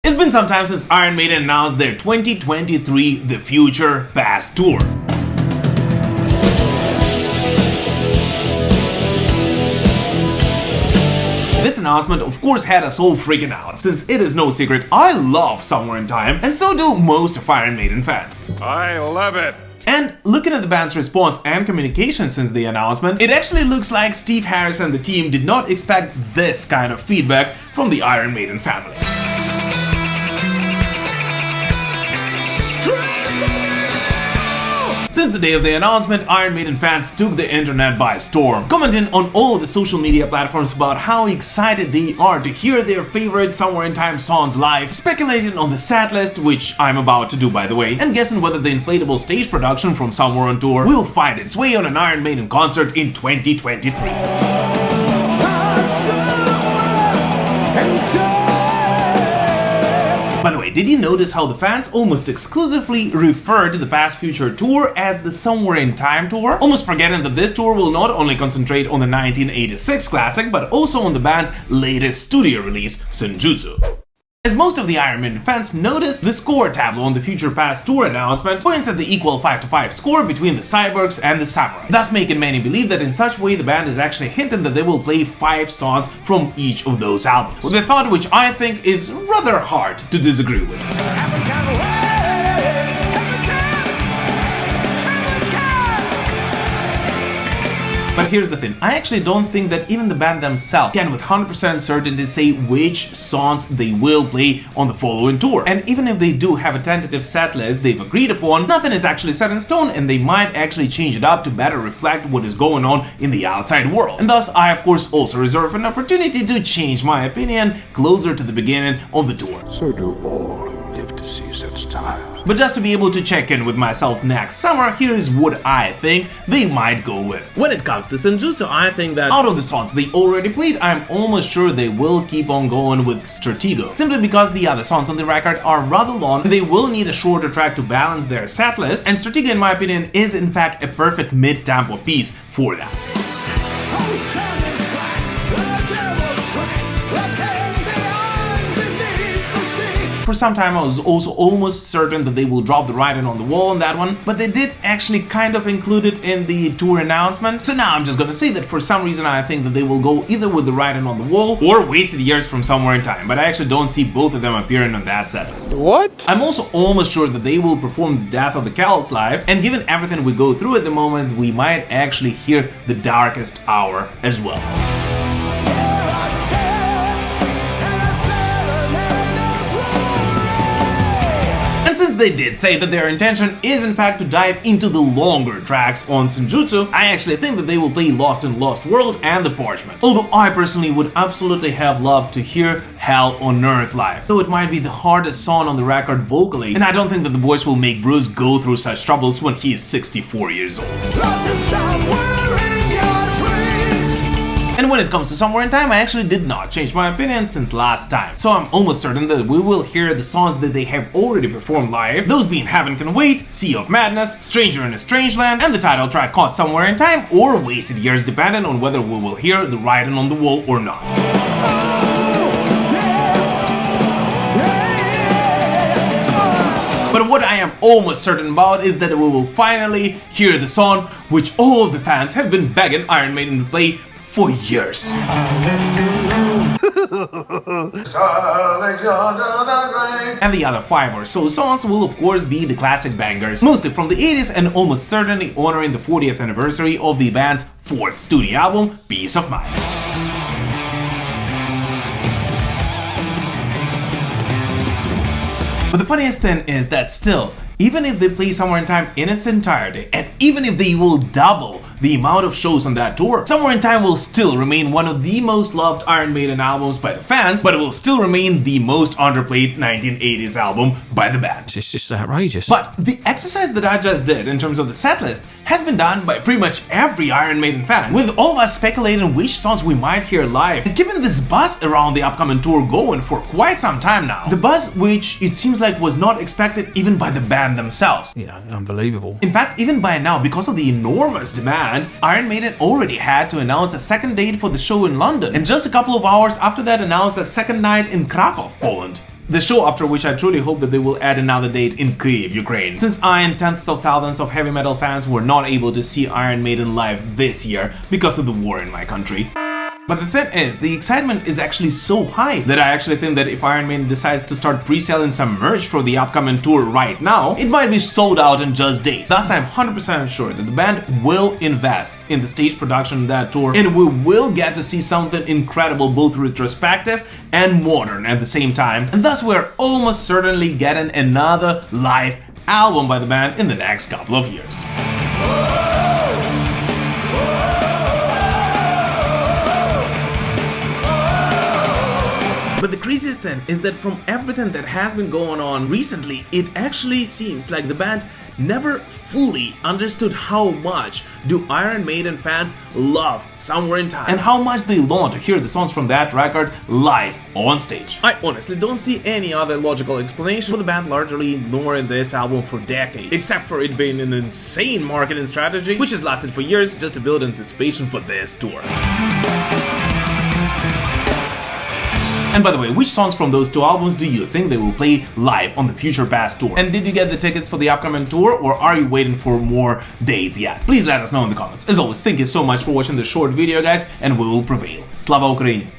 It's been some time since Iron Maiden announced their 2023 The Future Past Tour. This announcement of course had us all freaking out, since it is no secret I love Somewhere in Time, and so do most of Iron Maiden fans. I love it! And looking at the band's response and communication since the announcement, it actually looks like Steve Harris and the team did not expect this kind of feedback from the Iron Maiden family. Since the day of the announcement, Iron Maiden fans took the internet by storm, commenting on all of the social media platforms about how excited they are to hear their favorite Somewhere in Time songs live, speculating on the setlist, which I'm about to do by the way, and guessing whether the inflatable stage production from Somewhere on Tour will find its way on an Iron Maiden concert in 2023. By the way, did you notice how the fans almost exclusively refer to the Past Future Tour as the Somewhere in Time Tour, almost forgetting that this tour will not only concentrate on the 1986 classic, but also on the band's latest studio release, Senjutsu. As most of the Iron Maiden fans noticed, the score tableau on the Future Past Tour announcement points at the equal 5-5 score between the Cyborgs and the Samurais, thus making many believe that in such way the band is actually hinting that they will play 5 songs from each of those albums, with a thought which I think is rather hard to disagree with. But here's the thing, I actually don't think that even the band themselves can with 100% certainty say which songs they will play on the following tour. And even if they do have a tentative set list they've agreed upon, nothing is actually set in stone, and they might actually change it up to better reflect what is going on in the outside world. And thus I of course also reserve an opportunity to change my opinion closer to the beginning of the tour. So do all who live to see such times. But just to be able to check in with myself next summer, here's what I think they might go with. When it comes to Senjutsu, I think that out of the songs they already played, I'm almost sure they will keep on going with Stratego, simply because the other songs on the record are rather long and they will need a shorter track to balance their set list, and Stratego in my opinion is in fact a perfect mid-tempo piece for that. For some time I was also almost certain that they will drop the writing on the wall on that one, but they did actually kind of include it in the tour announcement, so now I'm just gonna say that for some reason I think that they will go either with the writing on the wall or Wasted Years from Somewhere in Time, but I actually don't see both of them appearing on that setlist. What? I'm also almost sure that they will perform the Death of the Celts live, and given everything we go through at the moment, we might actually hear The Darkest Hour as well. Since they did say that their intention is in fact to dive into the longer tracks on Senjutsu, I actually think that they will play Lost in Lost World and The Parchment. Although I personally would absolutely have loved to hear Hell on Earth live, though it might be the hardest song on the record vocally, and I don't think that the boys will make Bruce go through such troubles when he is 64 years old. And when it comes to Somewhere in Time, I actually did not change my opinion since last time, so I'm almost certain that we will hear the songs that they have already performed live, those being Heaven Can Wait, Sea of Madness, Stranger in a Strange Land, and the title track Caught Somewhere in Time, or Wasted Years, depending on whether we will hear the writing on the wall or not. But what I am almost certain about is that we will finally hear the song which all of the fans have been begging Iron Maiden to play for years. And the other 5 or so songs will of course be the classic bangers, mostly from the 80s and almost certainly honoring the 40th anniversary of the band's 4th studio album, Peace of Mind. But the funniest thing is that still, even if they play Somewhere in Time in its entirety, and even if they will double the amount of shows on that tour, Somewhere in Time will still remain one of the most loved Iron Maiden albums by the fans, but it will still remain the most underplayed 1980s album by the band. It's just outrageous. But the exercise that I just did in terms of the setlist has been done by pretty much every Iron Maiden fan, with all of us speculating which songs we might hear live. And given this buzz around the upcoming tour going for quite some time now, the buzz which it seems like was not expected even by the band themselves. Yeah, unbelievable. In fact, even by now, because of the enormous demand, Iron Maiden already had to announce a second date for the show in London, and just a couple of hours after that announced a second night in Krakow, Poland. The show after which I truly hope that they will add another date in Kyiv, Ukraine, since I and tens of thousands of heavy metal fans were not able to see Iron Maiden live this year because of the war in my country. But the thing is, the excitement is actually so high that I actually think that if Iron Maiden decides to start pre-selling some merch for the upcoming tour right now, it might be sold out in just days. Thus, I'm 100% sure that the band will invest in the stage production of that tour, and we will get to see something incredible, both retrospective and modern at the same time. And thus, we're almost certainly getting another live album by the band in the next couple of years. But the craziest thing is that from everything that has been going on recently, it actually seems like the band never fully understood how much do Iron Maiden fans love Somewhere in Time and how much they long to hear the songs from that record live on stage. I honestly don't see any other logical explanation for the band largely ignoring this album for decades, except for it being an insane marketing strategy which has lasted for years just to build anticipation for this tour. And by the way, which songs from those two albums do you think they will play live on the Future Past tour? And did you get the tickets for the upcoming tour, or are you waiting for more dates yet? Please let us know in the comments. As always, thank you so much for watching this short video, guys, and we will prevail. Slava Ukraini!